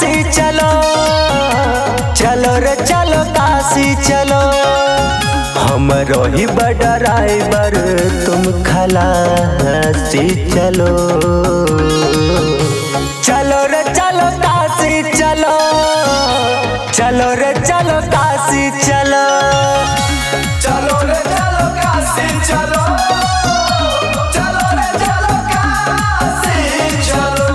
काशी चलो, चलो रे चलो काशी चलो। हमरो ही बड़ा ड्राइवर तुम खलासी चलो। चलो रे चलो काशी चलो, चलो रे चलो काशी चलो। चलो रे चलो काशी चलो, चलो रे चलो काशी चलो।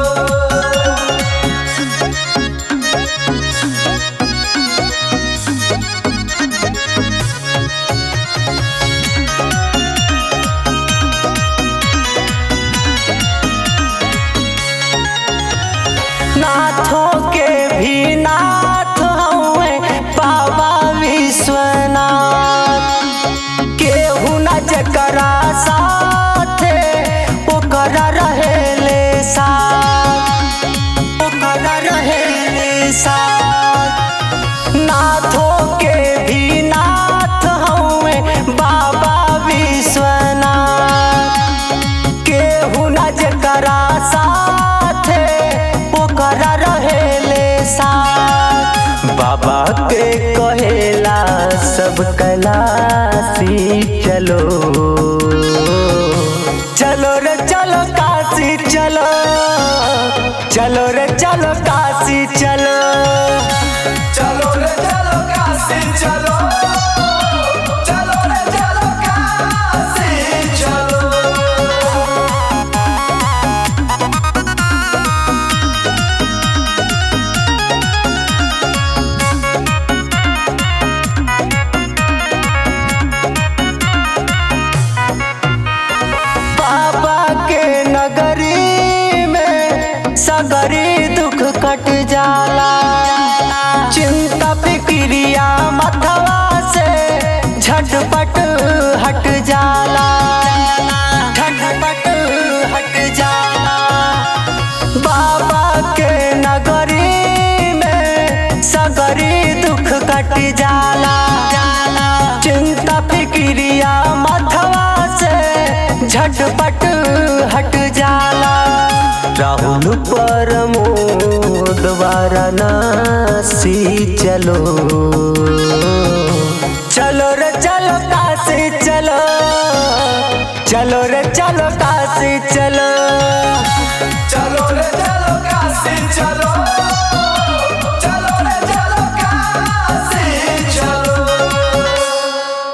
नाथों के भी नाथ हुए बाबा विश्वनाथ। केहू न जकरा साथे ओकरा रहेले साथ, ओकरा रहेले साथ। नाथों के भी नाथ हुए बाबा विश्वनाथ। केहू न जकरा साथे ओकरा रहेले साथ। बाबा के कहेला सब कैलाशी चलो। चलो रे चलो काशी चलो, चलो रे चलो काशी चलो। चलो रे चलो काशी चलो, चलो रे चलो काशी चलो। बाबा के नगरी में सगरी दुख कट जाला। चिंता फिक्रिया मथवा से झटपट हट जाला, झटपट हट जाला। बाबा के नगरी में सगरी दुख कट जाला। चिंता फिक्रिया मथवा से झटपट हट जाला। राहुल प्रमोद वाराणसी चलो। चलो रे चलो काशी चलो, चलो रे चलो काशी चलो।